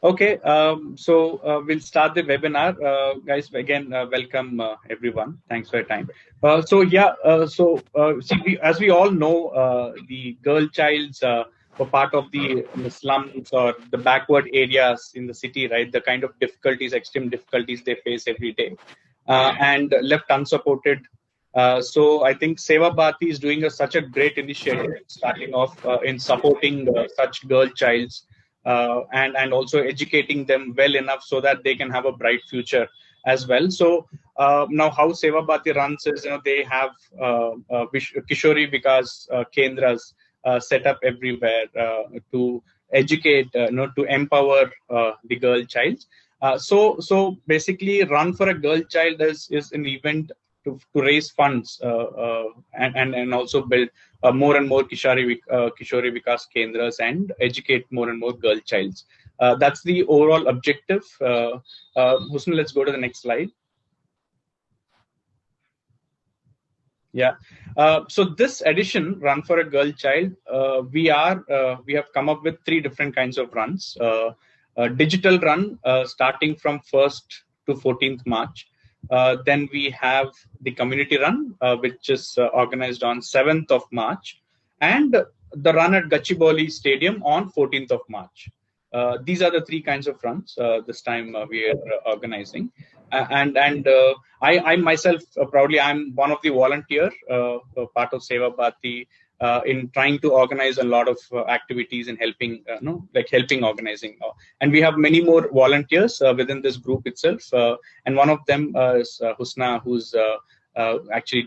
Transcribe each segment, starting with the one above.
Okay, we'll start the webinar. Guys, again, welcome everyone. Thanks for your time. As we all know, the girl childs were part of the slums or the backward areas in the city, right? The kind of difficulties, extreme difficulties they face every day, and left unsupported. So I think Seva Bharati is doing such a great initiative, starting off in supporting such girl childs and also educating them well enough so that they can have a bright future as well. So now how Seva Bharati runs is, they have Kishori Vikas Kendras set up everywhere to educate, to empower the girl child. So basically, Run for a Girl Child is an event to raise funds and also build more and more Kishori Vikas Kendras and educate more and more girl childs. That's the overall objective. Husna, let's go to the next slide. Yeah. So this edition, Run for a Girl Child, we have come up with 3 different kinds of runs. Digital run starting from 1st to 14th March. Then we have the community run, which is organized on 7th of March, and the run at Gachibowli Stadium on 14th of March. These are the 3 kinds of runs this time we are organizing. I myself, proudly, I'm one of the volunteer, part of Seva Bharati, in trying to organize a lot of activities and helping, helping organizing. And we have many more volunteers within this group itself. And one of them is Husna, who's actually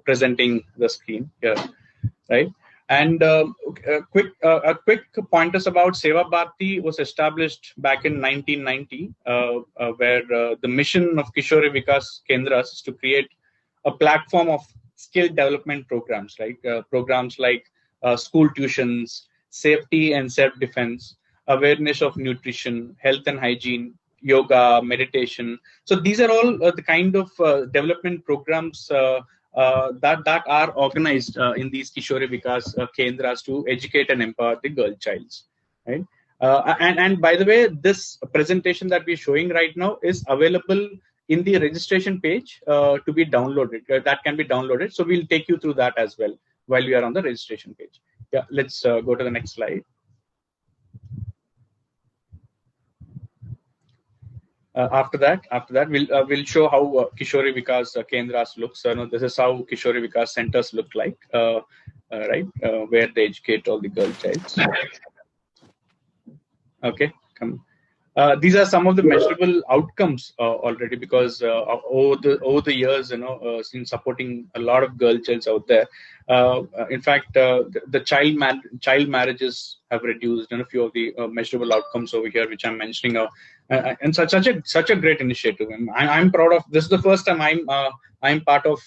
presenting the screen here, right? And a quick pointers about Seva Bharati was established back in 1990, where the mission of Kishori Vikas Kendras is to create a platform of skill development programs, right? Programs like school tuitions, safety and self-defense, awareness of nutrition, health and hygiene, yoga, meditation. So these are all the kind of development programs that are organized in these Kishori Vikas Kendras to educate and empower the girl childs, right? And by the way, this presentation that we're showing right now is available in the registration page to be downloaded. That can be downloaded. So we'll take you through that as well while we are on the registration page. Yeah, let's go to the next slide. After that, we'll show how Kishori Vikas Kendras looks. This is how Kishori Vikas centers look like, right? Where they educate all the girl childs. Okay, come. These are some of the measurable outcomes already, because over the years, in supporting a lot of girl childs out there. In fact, the child marriages have reduced, and a few of the measurable outcomes over here, which I'm mentioning, and such a great initiative. And I'm proud of this. Is the first time I'm part of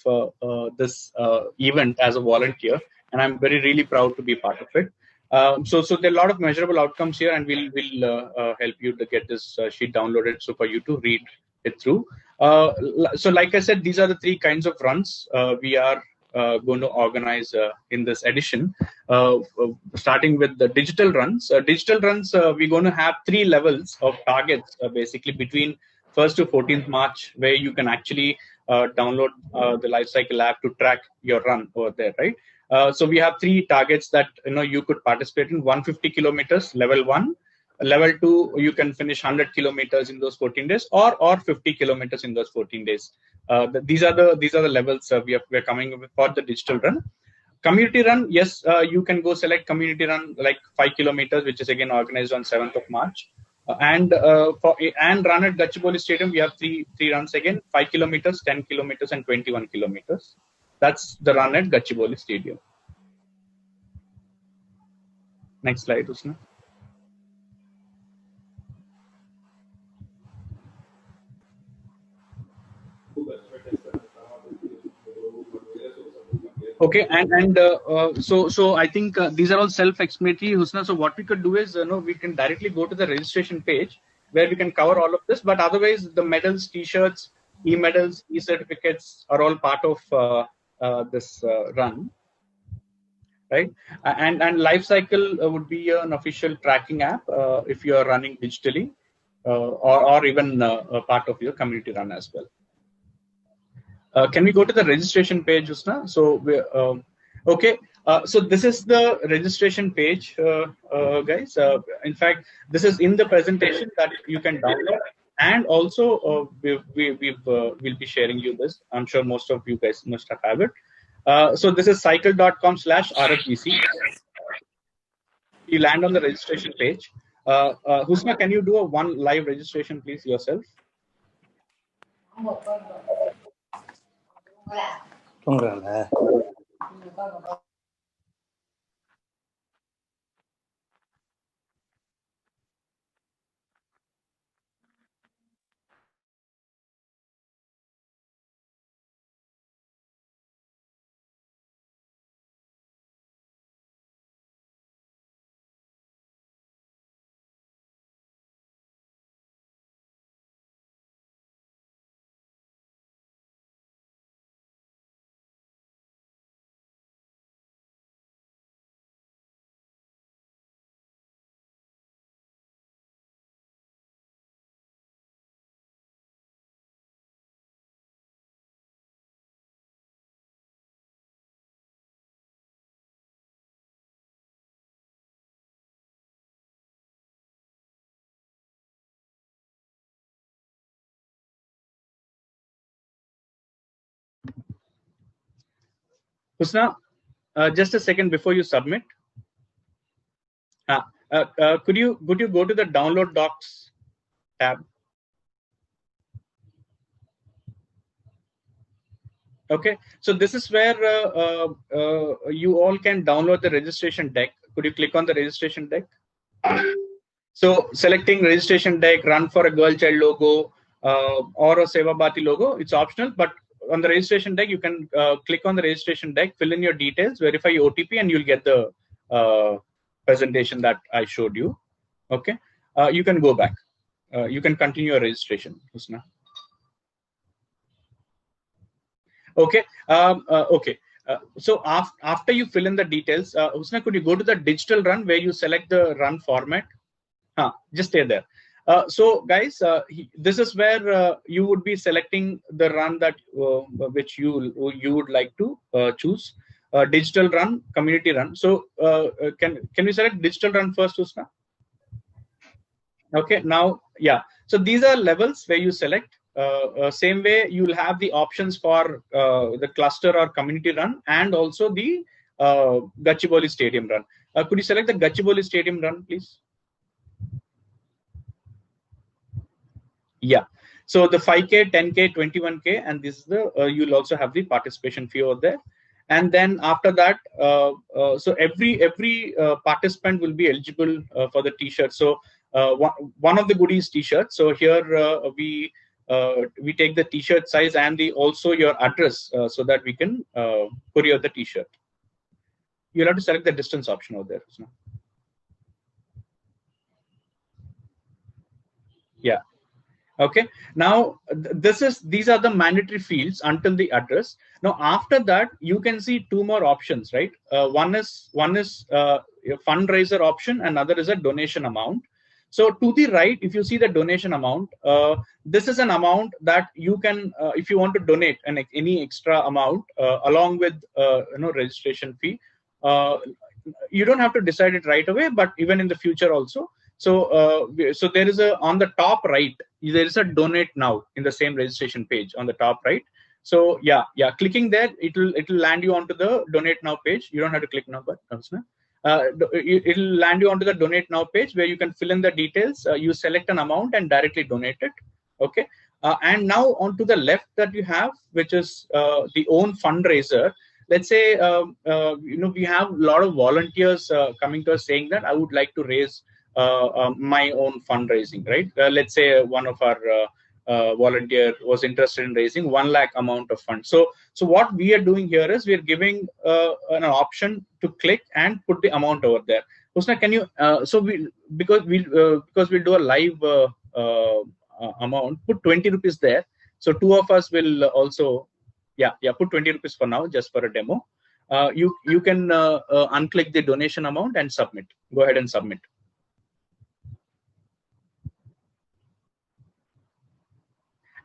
this event as a volunteer, and I'm really proud to be part of it. So there are a lot of measurable outcomes here, and we'll help you to get this sheet downloaded, so for you to read it through. So like I said, these are the 3 kinds of runs we are going to organize in this edition, starting with the digital runs. We're going to have 3 levels of targets, basically between 1st to 14th March, where you can actually download the Lifecycle app to track your run over there, right? So we have 3 targets that you could participate in: 150 kilometers, level 1. Level 2, you can finish 100 kilometers in those 14 days, or 50 kilometers in those 14 days. These are the levels we're coming with for the digital run. Community run, yes, you can go select community run like 5 kilometers, which is again organized on 7th of March. And run at Gachibowli Stadium, we have three runs again: 5 kilometers, 10 kilometers, and 21 kilometers. That's the run at Gachibowli Stadium. Next slide, Husna. Okay, so I think these are all self-explanatory, Husna. So what we could do is, we can directly go to the registration page where we can cover all of this. But otherwise, the medals, T-shirts, e-medals, e-certificates are all part of this run. right? And Lifecycle would be an official tracking app if you are running digitally, or even a part of your community run as well. Can we go to the registration page, Usna? So okay. So this is the registration page, guys. In fact, this is in the presentation that you can download, and also we'll be sharing you this. I'm sure most of you guys must have it. So this is cycle.com/RFBC. You land on the registration page. Husna, can you do a one live registration, please, yourself? Husna, just a second before you submit. Could you go to the download docs tab? Okay, so this is where you all can download the registration deck. Could you click on the registration deck? So selecting registration deck, run for a girl child logo or a Seva Bharati logo, it's optional, but on the registration deck, you can click on the registration deck, fill in your details, verify your OTP, and you'll get the presentation that I showed you. Okay, you can go back. You can continue your registration, Husna. Okay. Okay. So after you fill in the details, Husna, could you go to the digital run where you select the run format? Just stay there. So guys, this is where you would be selecting the run that which you would like to choose. Digital run, community run. So can we select digital run first, Husna? Okay. Now, yeah. So these are levels where you select. Same way, you will have the options for the cluster or community run, and also the Gachibowli Stadium run. Could you select the Gachibowli Stadium run, please? Yeah. So the 5K, 10K, 21K, and this is the you'll also have the participation fee over there. And then after that, so every participant will be eligible for the T-shirt. So one of the goodies T-shirt. So here we take the T-shirt size and the also your address so that we can courier the T-shirt. You'll have to select the distance option over there. So. Yeah. Okay. Now these are the mandatory fields until the address. Now after that, you can see two more options, right? One is a fundraiser option, another is a donation amount. So to the right, if you see the donation amount, this is an amount that you can, if you want to donate any extra amount along with registration fee, you don't have to decide it right away, but even in the future also. So so there is on the top right, there is a donate now in the same registration page on the top right. So yeah, clicking there, it'll land you onto the donate now page. You don't have to click now, but it'll land you onto the donate now page where you can fill in the details. You select an amount and directly donate it. Okay, and now onto the left that you have, which is the own fundraiser. Let's say we have a lot of volunteers coming to us saying that I would like to raise my own fundraising, right? Let's say one of our volunteer was interested in raising 1 lakh amount of funds. So what we are doing here is we are giving an option to click and put the amount over there. Husna, can you? So because we'll do a live amount, put 20 rupees there. So two of us will also, put 20 rupees for now, just for a demo. you can unclick the donation amount and submit. Go ahead and submit.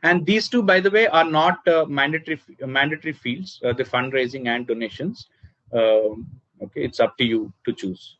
And these two, by the way, are not mandatory fields, the fundraising and donations. Okay, it's up to you to choose.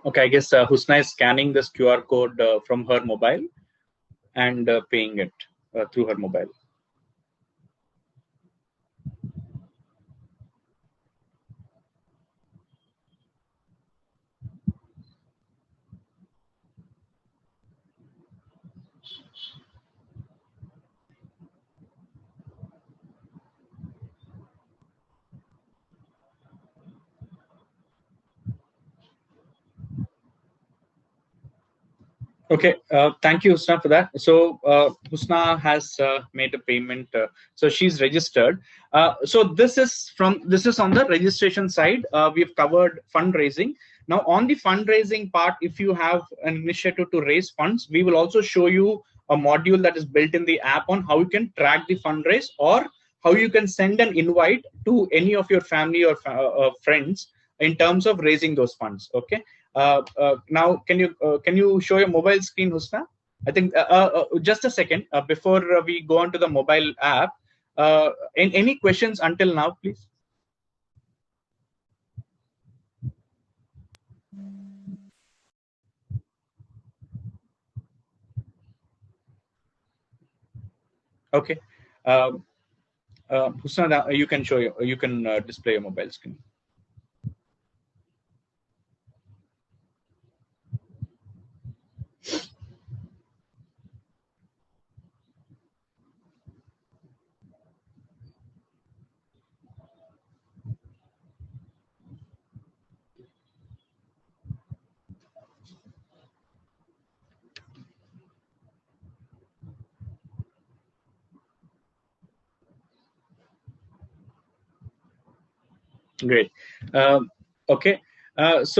Okay, I guess Husna is scanning this QR code from her mobile and paying it through her mobile. Okay, thank you, Husna, for that. So Husna has made a payment. So she's registered. So this is on the registration side. We've covered fundraising. Now on the fundraising part, if you have an initiative to raise funds, we will also show you a module that is built in the app on how you can track the fundraise, or how you can send an invite to any of your family or friends in terms of raising those funds. Okay. Now, can you show your mobile screen, Husna? I think just a second before we go on to the mobile app. Any questions until now, please? Okay, Husna, you can display your mobile screen. Great. Okay. Guys,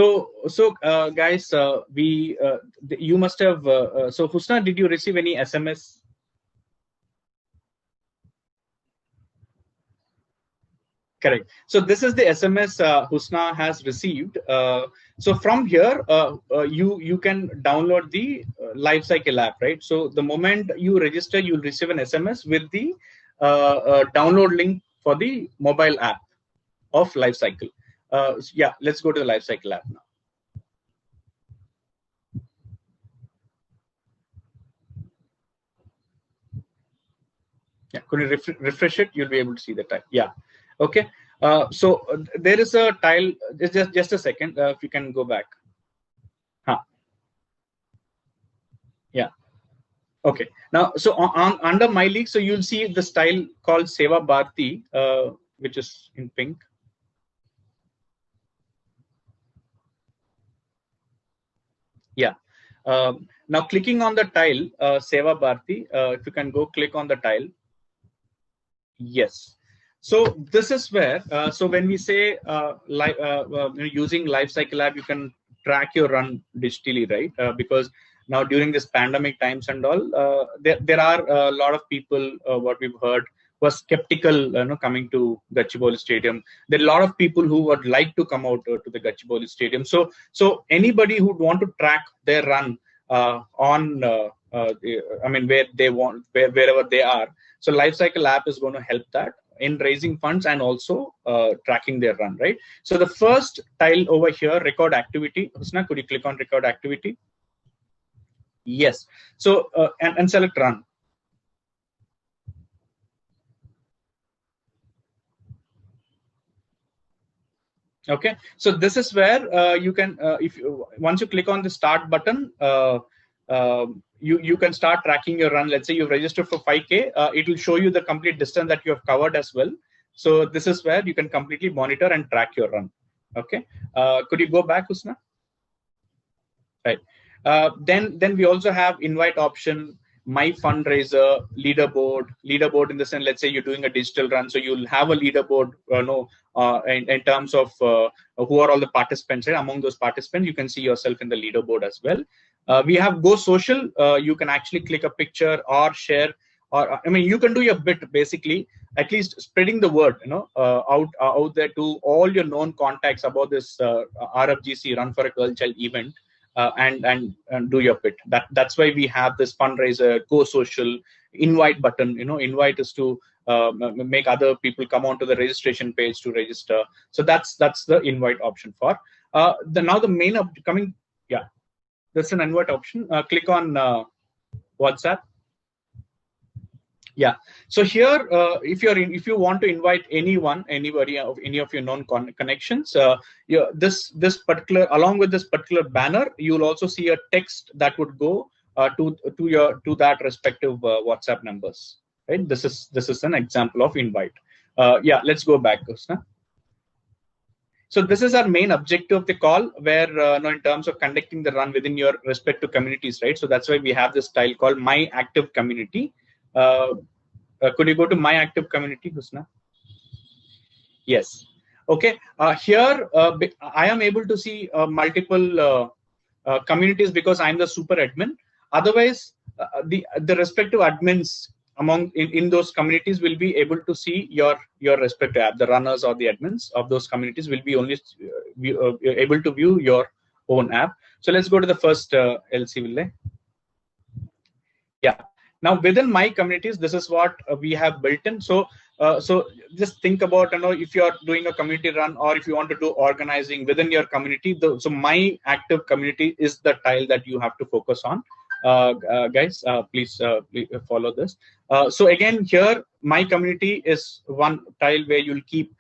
you must have. So Husna, did you receive any SMS? Correct. So this is the SMS Husna has received. So from here, you can download the Lifecycle app, right? So the moment you register, you'll receive an SMS with the download link for the mobile app of Lifecycle. Yeah, let's go to the Lifecycle app now. Yeah, could you refresh it? You'll be able to see the type. Yeah. Okay. So there is a tile. Just a second. If you can go back. Huh. Yeah. Okay. Now, so under My League, so you'll see the style called Seva Bharti, which is in pink. Yeah. Now, clicking on the tile, Seva Bharti, if you can go click on the tile. Yes. So this is where, so when we say using Lifecycle app, you can track your run digitally, right? Because now during this pandemic times and all, there are a lot of people, what we've heard, was skeptical, coming to Gachibowli Stadium. There are a lot of people who would like to come out to the Gachibowli Stadium. So anybody who would want to track their run on, I mean, where they want, wherever they are. So Lifecycle app is going to help that in raising funds and also tracking their run, right? So the first tile over here, record activity. Husna, could you click on record activity? Yes. So and select run. Okay, so this is where you can, if you, once you click on the start button, you can start tracking your run. Let's say you've registered for 5K, it will show you the complete distance that you have covered as well. So this is where you can completely monitor and track your run. Okay, could you go back, Husna? Right. Then we also have invite option, my fundraiser, leaderboard in the sense, let's say you're doing a digital run, so you'll have a leaderboard, in terms of who are all the participants, right? Among those participants, you can see yourself in the leaderboard as well. We have Go Social. You can actually click a picture or share, or I mean, you can do your bit basically, at least spreading the word, out there to all your known contacts about this RFGC Run for a Girl Child event. And do your bit. That's why we have this fundraiser, Go Social, invite button. Invite is to make other people come onto the registration page to register. So that's the invite option for the main coming. Yeah, that's an invite option. Click on WhatsApp. Yeah. So here, if you want to invite anybody of any of your known connections, this particular, along with this particular banner, you will also see a text that would go to that respective WhatsApp numbers. Right. This is an example of invite. Yeah. Let's go back, Krishna. So this is our main objective of the call, where in terms of conducting the run within your respective communities, right? So that's why we have this tile called My Active Community. Could you go to My Active Community, Husna? Yes. Okay. Here, I am able to see multiple communities because I'm the super admin. Otherwise, the respective admins in those communities will be able to see your respective app. The runners or the admins of those communities will be only able to view your own app. So let's go to the first LC, will they? Yeah. Now within My Communities, this is what we have built in. So just think about, if you are doing a community run, or if you want to do organizing within your community, so My Active Community is the tile that you have to focus on. Guys, please follow this. So again, here My Community is one tile where you'll keep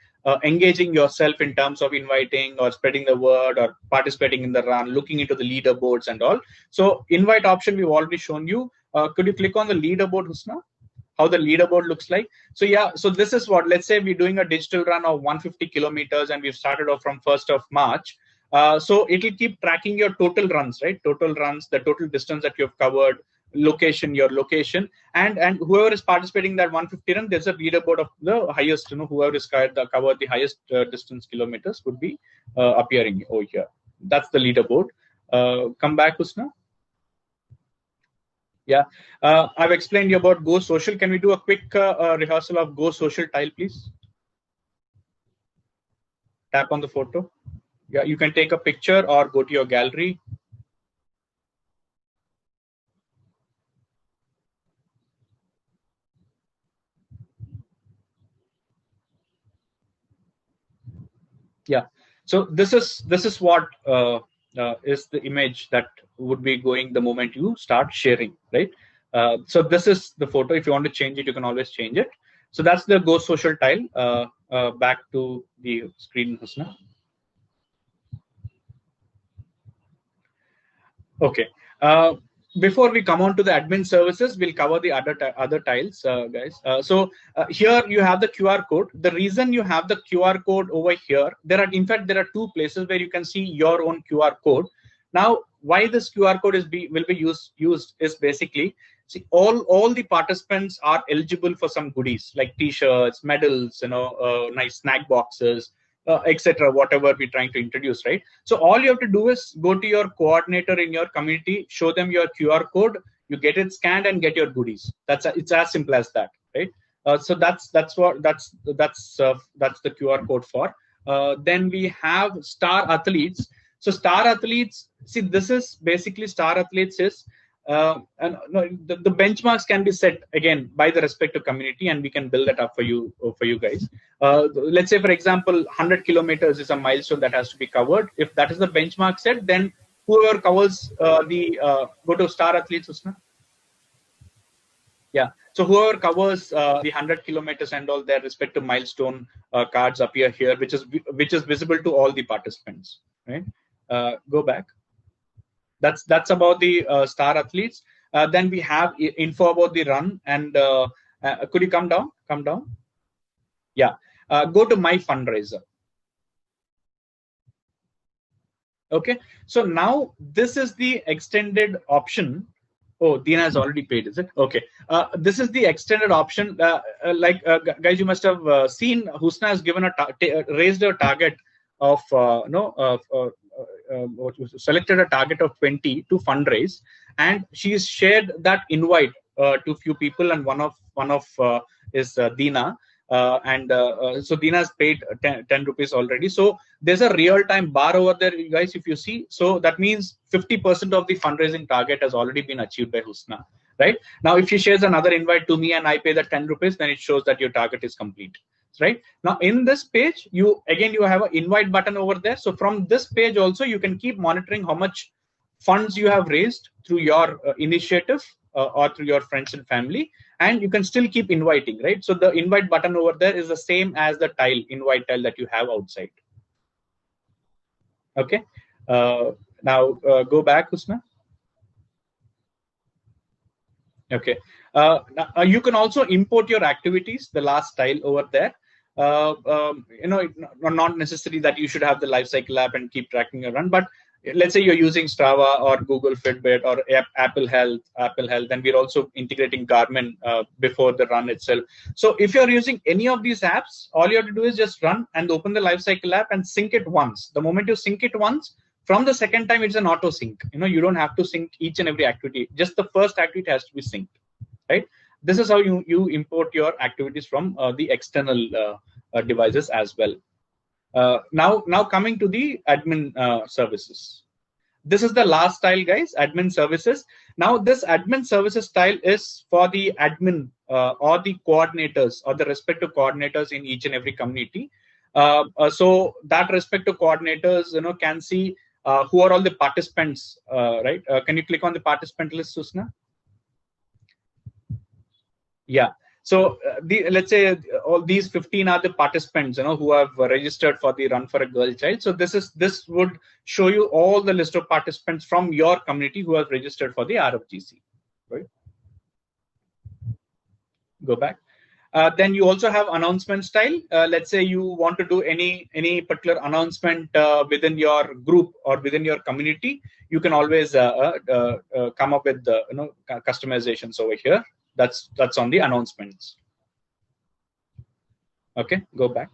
engaging yourself in terms of inviting or spreading the word or participating in the run, looking into the leaderboards and all. So invite option we've already shown you. Could you click on the leaderboard, Husna? How the leaderboard looks like. So yeah, so this is what, let's say we're doing a digital run of 150 kilometers and we've started off from 1st of March. So it'll keep tracking your total runs, right? Total runs, the total distance that you've covered, location, your location, and whoever is participating in that 150 run, there's a leaderboard of the highest, whoever is covered the highest distance kilometers would be appearing over here. That's the leaderboard. Come back, Husna. Yeah, I've explained you about Go Social. Can we do a quick rehearsal of Go Social tile, please? Tap on the photo. Yeah, you can take a picture or go to your gallery. Yeah, so this is what is the image that would be going the moment you start sharing, right? So this is the photo. If you want to change it, you can always change it. So that's the Go Social tile. Back to the screen, Husna. Okay. Before we come on to the admin services, we'll cover the other tiles, guys. So here you have the QR code. The reason you have the QR code over here, there are two places where you can see your own QR code. Now, why this QR code will be used is basically, see, all the participants are eligible for some goodies like T-shirts, medals, nice snack boxes, etc., whatever we're trying to introduce, right? So all you have to do is go to your coordinator in your community, show them your QR code, you get it scanned and get your goodies. It's as simple as that, right? So that's the QR code for. Then we have Star Athletes. So Star Athletes, see, this is basically Star Athletes is the benchmarks can be set again by the respective community, and we can build that up for you guys. Let's say, for example, 100 kilometers is a milestone that has to be covered. If that is the benchmark set, then whoever covers go to Star Athletes, Usna. Yeah. So whoever covers the 100 kilometers and all, their respective milestone cards appear here, which is visible to all the participants. Right. Go back. That's about the star athletes. Then we have info about the run. And could you come down? Come down. Yeah. Go to my fundraiser. Okay. So now this is the extended option. Oh, Dina has already paid, is it? Okay. This is the extended option. Guys, you must have seen Husna has given raised a target of selected a target of 20 to fundraise, and she's shared that invite to few people, and one of is Dina. So Dina has paid 10 rupees already. So there's a real-time bar over there, you guys, if you see. So that means 50% of the fundraising target has already been achieved by Husna. Right now, if she shares another invite to me and I pay the 10 rupees, then it shows that your target is complete. Right now, in this page, you have an invite button over there. So from this page also, you can keep monitoring how much funds you have raised through your initiative or through your friends and family, and you can still keep inviting, right? So the invite button over there is the same as the invite tile that you have outside. Okay. Now go back, Husna. Okay. You can also import your activities, the last tile over there. Not necessary that you should have the lifecycle app and keep tracking your run, but let's say you're using Strava or Google Fitbit or Apple Health, and we're also integrating Garmin before the run itself. So if you're using any of these apps, all you have to do is just run and open the lifecycle app and sync it once. The moment you sync it once, from the second time, it's an auto sync. You don't have to sync each and every activity. Just the first activity has to be synced, right? This is how you import your activities from the external devices as well. Now coming to the admin services. This is the last tile, guys, admin services. Now this admin services tile is for the admin or the coordinators or the respective coordinators in each and every community. So that respective coordinators, can see who are all the participants, right? Can you click on the participant list, Husna? Yeah. So let's say all these 15 are the participants, who have registered for the Run for a Girl Child. So this would show you all the list of participants from your community who have registered for the RFGC. Right. Go back. Then you also have announcement style. Let's say you want to do any particular announcement within your group or within your community. You can always come up with customizations over here. That's on the announcements. Okay, go back.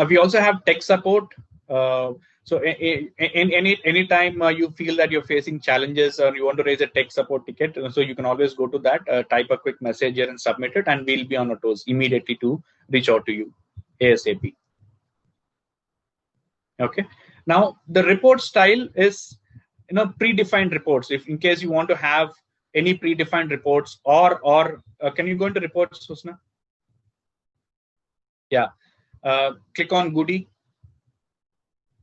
We also have tech support. So any time you feel that you're facing challenges or you want to raise a tech support ticket, so you can always go to that, type a quick message here and submit it, and we'll be on our toes immediately to reach out to you ASAP. Okay. Now the report style is predefined reports. If in case you want to have any predefined reports, or can you go into reports, Husna? Yeah. Click on Goody.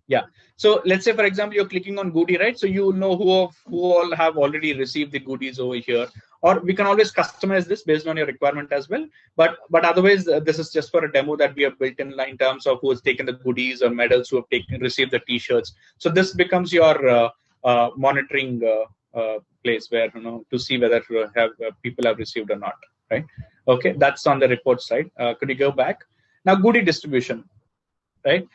Yeah. So let's say, for example, you're clicking on Goody, right? So you know who all have already received the goodies over here. Or we can always customize this based on your requirement as well. But otherwise, this is just for a demo that we have built in terms of who has taken the goodies or medals, who have received the T-shirts. So this becomes your monitoring place where to see whether people have received or not, right? Okay, that's on the report side. Could you go back? Now, goodie distribution, right?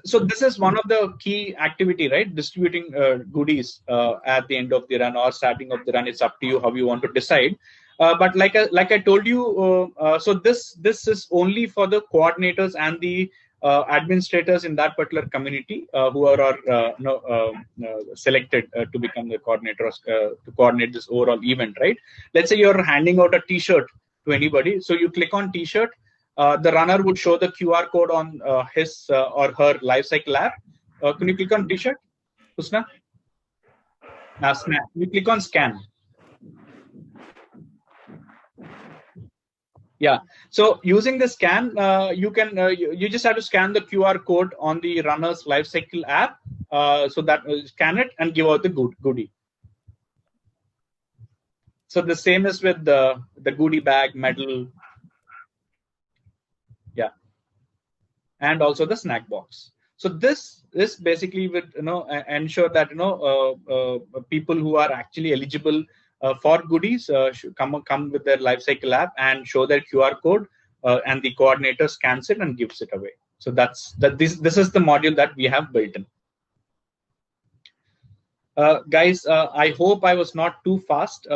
So this is one of the key activity, right? Distributing goodies at the end of the run or starting of the run. It's up to you how you want to decide. But like I told you, so this is only for the coordinators and the administrators in that particular community who are selected to become the coordinators to coordinate this overall event, right? Let's say you're handing out a T-shirt to anybody, so you click on T-shirt. The runner would show the QR code on his or her lifecycle app. Can you click on T-shirt, Husna? Scan. You click on scan. Yeah. So using the scan, you can you just have to scan the QR code on the runner's lifecycle app. So that scan it and give out the goodie. So the same is with the goodie bag, medal, yeah, and also the snack box. So this basically would ensure that people who are actually eligible for goodies should come with their life cycle app and show their QR code, and the coordinator scans it and gives it away. So this is the module that we have built in. Guys, I hope I was not too fast.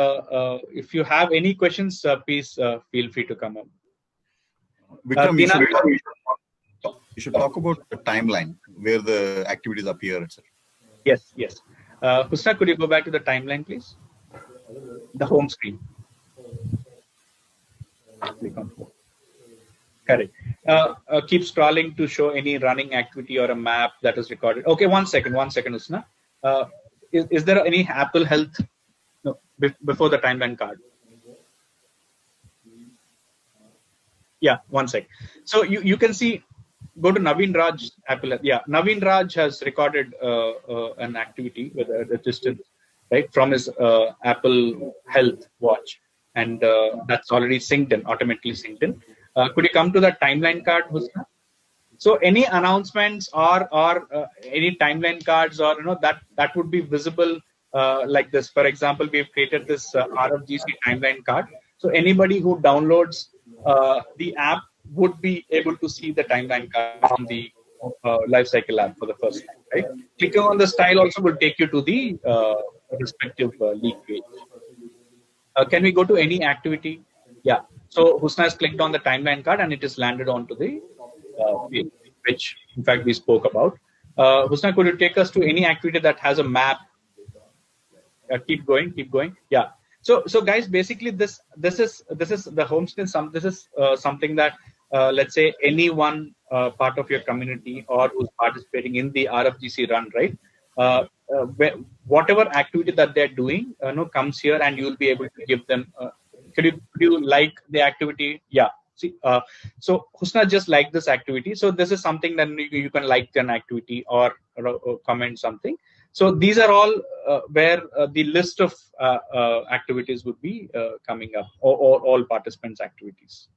If you have any questions, please feel free to come up. Vikram, you should talk about the timeline where the activities appear, etc. Yes, yes. Husna, could you go back to the timeline, please? The home screen. Click on home. Correct. Keep scrolling to show any running activity or a map that is recorded. Okay, one second, Husna. Is there any Apple Health before the timeline card? Yeah, one sec. So you can see, go to Naveen Raj Apple. Yeah, Naveen Raj has recorded an activity with a distance, right, from his Apple Health watch, and that's already synced in, automatically synced in. Could you come to the timeline card, Husna? So any announcements or any timeline cards, or that would be visible like this. For example, we've created this RFGC timeline card. So anybody who downloads the app would be able to see the timeline card from the Lifecycle app for the first time, right? Clicking on the style also will take you to the respective league page. Can we go to any activity? Yeah. So Husna has clicked on the timeline card and it is landed onto the page, which in fact we spoke about. Husna, could you take us to any activity that has a map? Keep going. Yeah. So guys, basically this is the home screen. This is something that let's say any one part of your community or who's participating in the RFGC run, right? Whatever activity that they're doing, comes here, and you'll be able to give them. Could you like the activity? Yeah. See, so Husna just liked this activity. So this is something that you can like an activity or comment something. So these are all where the list of activities would be coming up, or all participants' activities.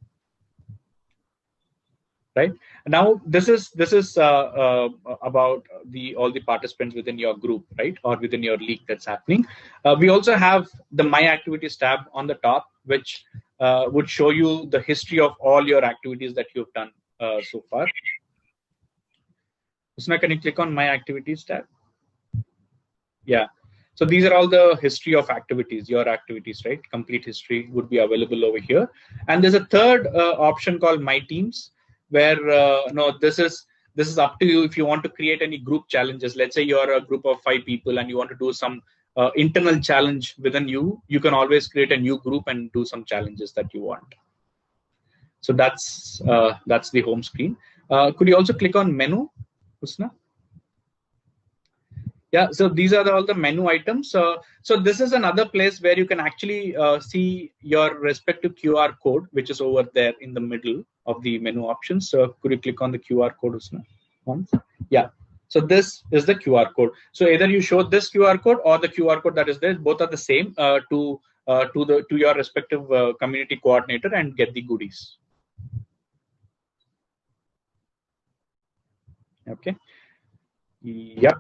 Right now, this is about all the participants within your group, right, or within your league that's happening. We also have the My Activities tab on the top, which would show you the history of all your activities that you've done so far. Husna, can you click on My Activities tab? Yeah. So these are all the history of activities, your activities, right? Complete history would be available over here. And there's a third option called My Teams, where this is up to you if you want to create any group challenges. Let's say you're a group of 5 people and you want to do some internal challenge within you. You can always create a new group and do some challenges that you want. So that's the home screen. Could you also click on menu, Husna? Yeah, so these are all the menu items. So this is another place where you can actually see your respective QR code, which is over there in the middle of the menu options. So could you click on the QR code, Husna? Once? Yeah. So this is the QR code. So either you show this QR code or the QR code that is there. Both are the same to your respective community coordinator and get the goodies. Okay. Yeah,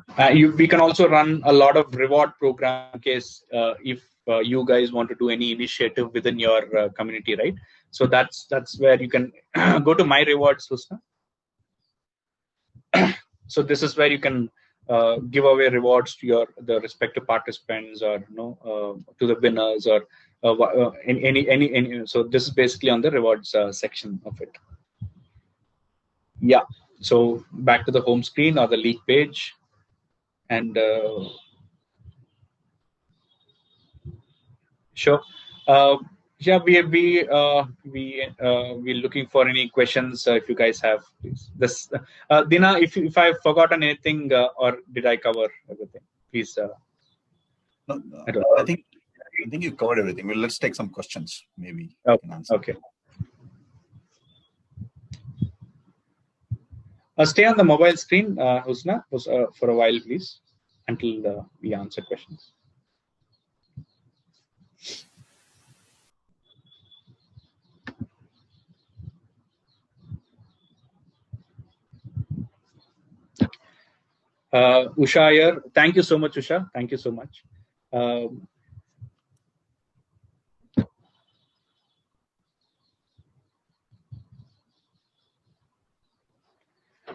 we can also run a lot of reward program in case if you guys want to do any initiative within your community, right? So that's where you can go to My Rewards, Husna. So this is where you can give away rewards to the respective participants, or to the winners, or any. So this is basically on the rewards section of it. Yeah. So back to the home screen or the league page, and sure. Yeah, we're looking for any questions if you guys have, please. This Dina, if I've forgotten anything or did I cover everything, please. No, I think you covered everything. Well, let's take some questions, maybe. Okay. Stay on the mobile screen, Husna, for a while, please, until we answer questions. Usha Iyer, thank you so much, Usha. Thank you so much.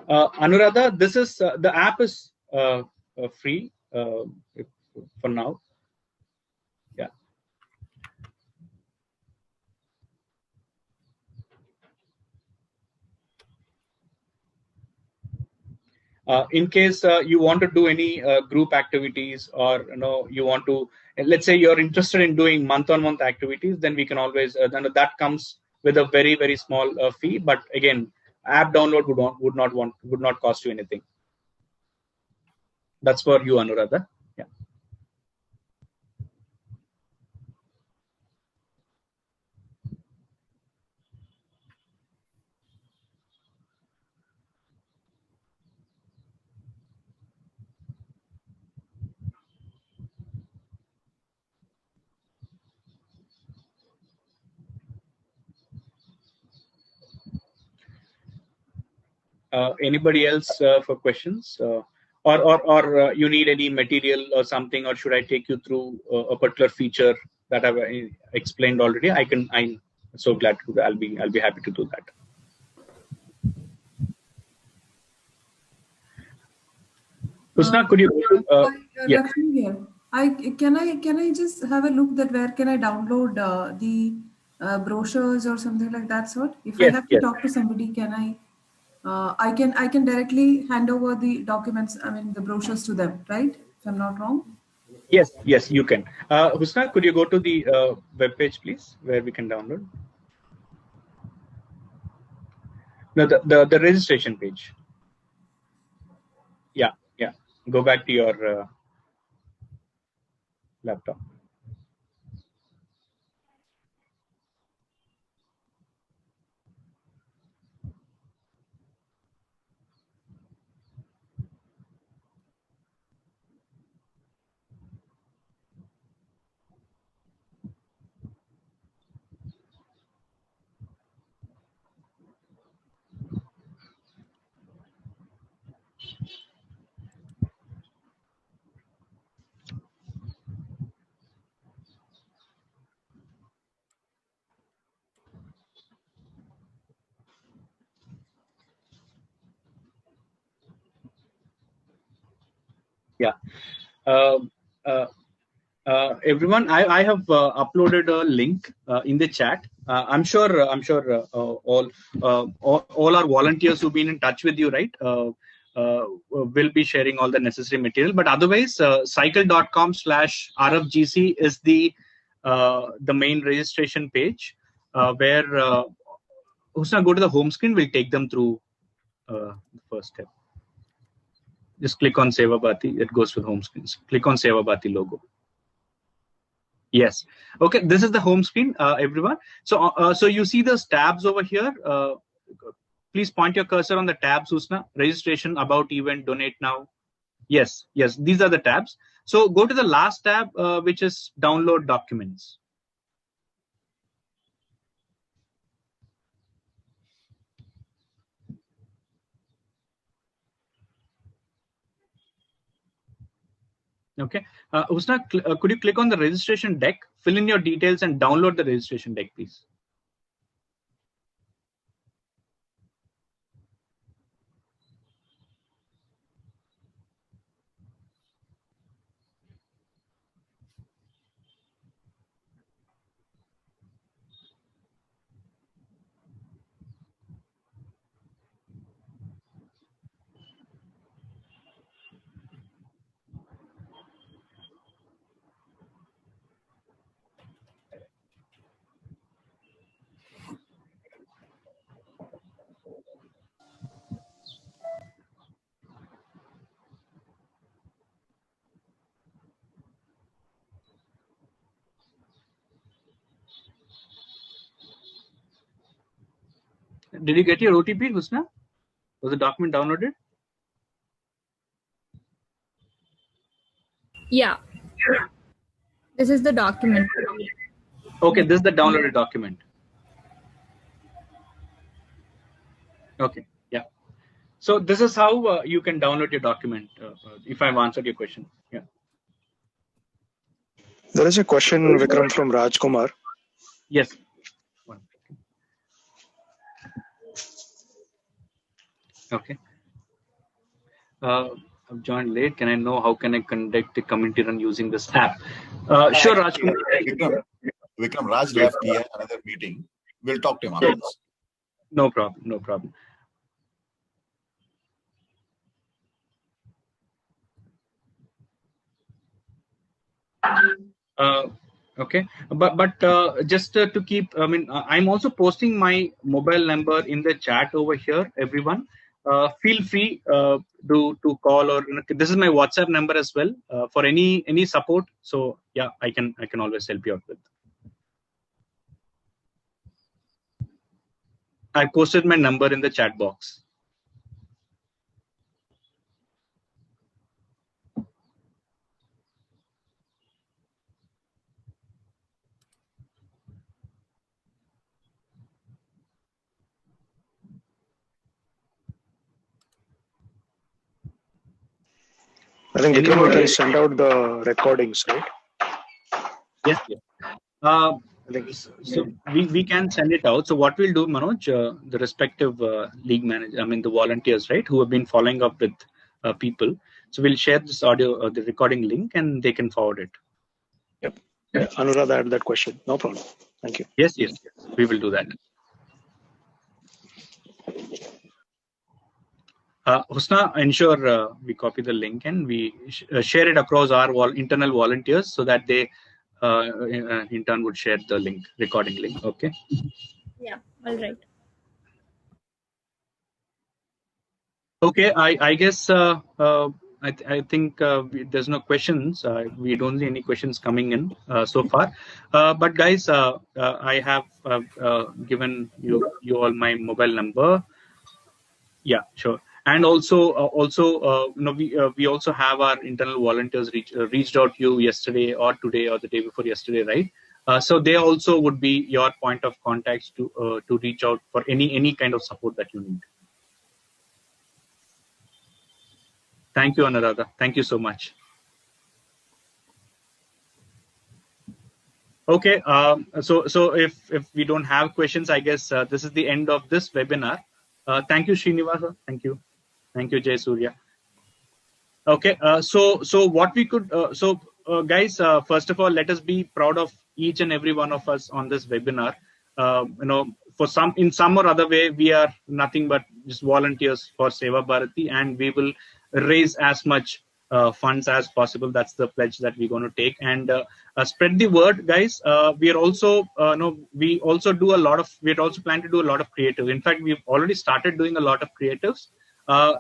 Anuradha, this is the app is free for now. Yeah. In case you want to do any group activities, or you want to, let's say you're interested in doing month-on-month activities, then we can always then that comes with a very, very small fee. But again, app download would not cost you anything. That's for you, Anuradha. Yeah. Anybody else for questions, or you need any material or something, or should I take you through a particular feature that I've explained already? I'm so glad to. I'll be happy to do that. Husna, could you? Yeah. Can I just have a look that where can I download the brochures or something like that sort? If I have to talk to somebody, can I? I can directly hand over the documents. I mean the brochures to them, right? If I'm not wrong. Yes, you can. Husna, could you go to the web page, please, where we can download? No, the registration page. Yeah. Go back to your laptop. Yeah. Everyone, I have uploaded a link in the chat. I'm sure all our volunteers who've been in touch with you, right, will be sharing all the necessary material. But otherwise, cycle.com/RFGC is the main registration page where who's going to go to the home screen. We'll take them through the first step. Just click on Sevabhati. It goes to the home screens. Click on Sevabhati logo. Yes. Okay. This is the home screen, everyone. So you see those tabs over here. Please point your cursor on the tabs, Husna. Registration, about event, donate now. Yes. These are the tabs. So go to the last tab, which is download documents. Okay. Husna, could you click on the registration deck, fill in your details, and download the registration deck, please? Did you get your OTP, Husna? Was the document downloaded? Yeah. This is the document. Okay, this is the downloaded document. Okay, yeah. So this is how you can download your document. If I've answered your question, yeah. There is a question, Vikram, from Raj Kumar. Yes. Okay. I've joined late. Can I know how can I conduct a community run using this app? Sure, Raj. Vikram, Raj left. He had another meeting. We'll talk to him after this. No problem. No problem. Okay, but just to keep, I mean, I'm also posting my mobile number in the chat over here. Everyone, feel free to call, or this is my WhatsApp number as well for any support. So yeah, I can always help you out with. I posted my number in the chat box. I think Vikram, we can send out the recordings, right? Yes. So we can send it out. So what we'll do, Manoj, the respective league manager, I mean the volunteers, right, who have been following up with people. So we'll share this audio, the recording link, and they can forward it. Yep. Yeah, Anuradha had that question. No problem. Thank you. Yes. We will do that. Husna, ensure we copy the link and we share it across our internal volunteers so that they in turn would share the link, recording link. Okay. Yeah. All right. Okay. I guess I think there's no questions. We don't see any questions coming in so far. But guys, I have given you all my mobile number. Yeah, sure. And also, we also have our internal volunteers reached out to you yesterday or today or the day before yesterday, right? So they also would be your point of contacts to reach out for any kind of support that you need. Thank you, Anuradha. Thank you so much. Okay. So if we don't have questions, I guess this is the end of this webinar. Thank you, Srinivasa. Thank you, Jay Surya. Okay, so what we could, guys, first of all, let us be proud of each and every one of us on this webinar. For in some or other way, we are nothing but just volunteers for Seva Bharati, and we will raise as much funds as possible. That's the pledge that we're going to take, and spread the word, guys. We are also, we also do a lot of, we also plan to do a lot of creative. In fact, we've already started doing a lot of creatives.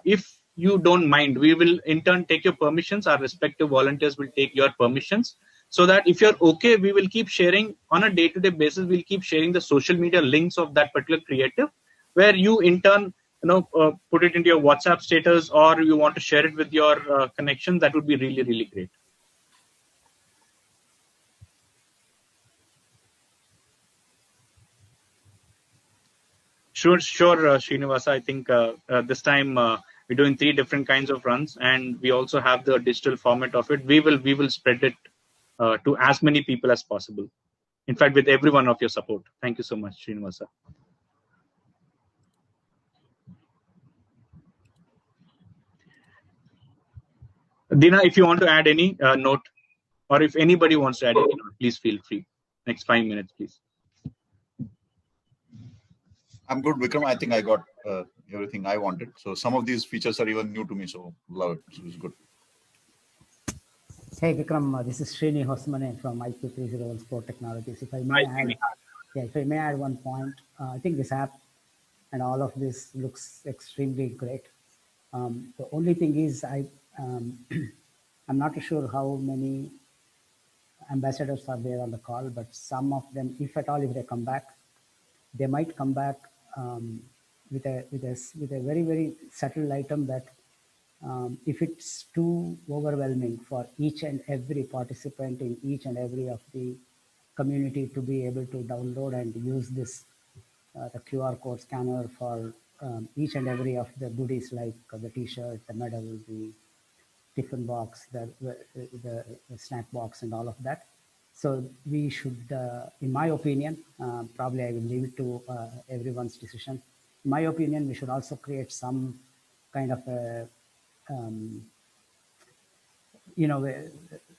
If you don't mind, we will in turn take your permissions. Our respective volunteers will take your permissions, so that if you're okay, we will keep sharing on a day-to-day basis. We'll keep sharing the social media links of that particular creative, where you in turn put it into your WhatsApp status, or you want to share it with your connection. That would be really, really great. Sure, Srinivasa. I think this time we're doing 3 different kinds of runs, and we also have the digital format of it. We will spread it to as many people as possible. In fact, with every one of your support. Thank you so much, Srinivasa. Dina, if you want to add any note, or if anybody wants to add any note, please feel free. Next 5 minutes, please. I'm good, Vikram. I think I got everything I wanted. So some of these features are even new to me, so love it. So it's good. Hey Vikram, this is Srini Hosmane from IP301 Sport Technologies. If I may add one point, I think this app and all of this looks extremely great. The only thing is, I'm not sure how many ambassadors are there on the call, but some of them, if at all, if they come back, they might come back with a very, very subtle item that if it's too overwhelming for each and every participant in each and every of the community to be able to download and use this the QR code scanner for each and every of the goodies like the T-shirt, the medal, the tiffin box, the snack box, and all of that. So we should, in my opinion, probably I will leave it to everyone's decision. In my opinion, we should also create some kind of a,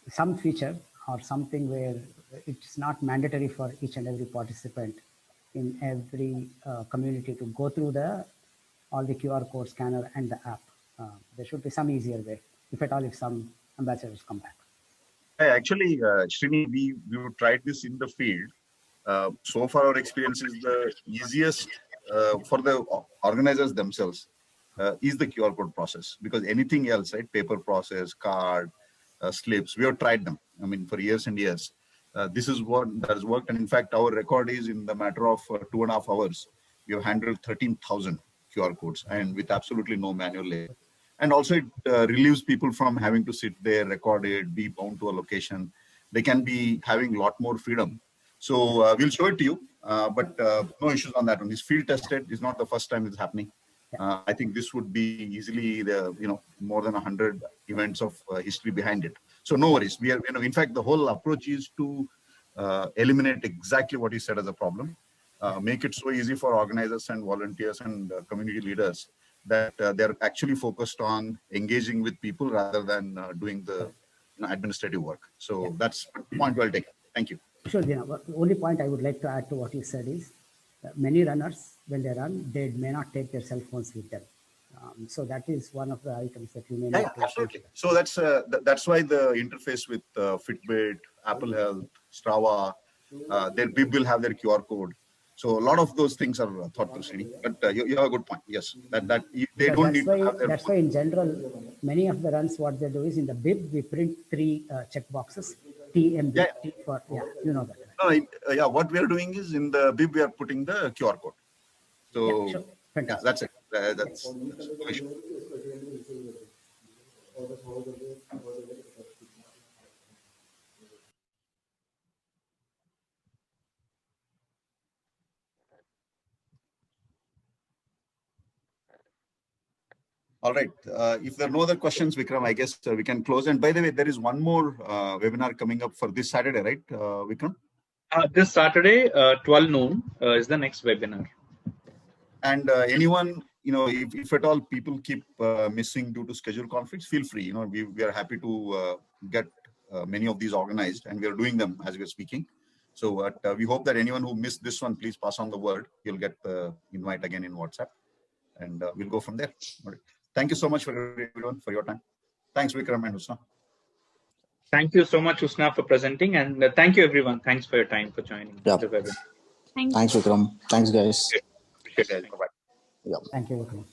some feature or something where it's not mandatory for each and every participant in every community to go through all the QR code scanner and the app. There should be some easier way, if at all, if some ambassadors come back. Actually, Srini, we tried this in the field. So far, our experience is the easiest for the organizers themselves is the QR code process, because anything else, right? Paper process, card, slips, we have tried them. I mean, for years and years. This is what has worked. And in fact, our record is in the matter of 2.5 hours, we have handled 13,000 QR codes and with absolutely no manual labor. And also it relieves people from having to sit there, record it, be bound to a location. They can be having a lot more freedom. So we'll show it to you, but no issues on that one. It's field tested. It's not the first time it's happening. I think this would be easily more than 100 events of history behind it. So no worries. We are, in fact, the whole approach is to eliminate exactly what you said as a problem, make it so easy for organizers and volunteers and community leaders that they're actually focused on engaging with people rather than doing the administrative work. So that's point well taken. Thank you. Sure, Dina. The only point I would like to add to what you said is many runners, when they run, they may not take their cell phones with them. So that is one of the items that you may not take. Absolutely. So that's why the interface with Fitbit, Apple Health, Strava, their bib will have their QR code. So a lot of those things are thought through, Srini. But you have a good point. Yes, that they don't need to have their. That's why in general, many of the runs, what they do is in the bib we print 3 check boxes. TMB for you know that. No, what we are doing is in the bib we are putting the QR code. So sure. That's it. That's no issue. All right. If there are no other questions, Vikram, I guess we can close. And by the way, there is one more webinar coming up for this Saturday, right, Vikram? This Saturday, 12 noon is the next webinar. And anyone, if at all people keep missing due to schedule conflicts, feel free. We are happy to get many of these organized, and we are doing them as we are speaking. So we hope that anyone who missed this one, please pass on the word. You'll get the invite again in WhatsApp, and we'll go from there. All right. Thank you so much for everyone for your time. Thanks, Vikram and Husna. Thank you so much, Husna, for presenting, and thank you, everyone. Thanks for your time for joining the webinar. Thanks, Vikram. Thanks, guys. Appreciate it. Bye-bye. Thank you, Vikram.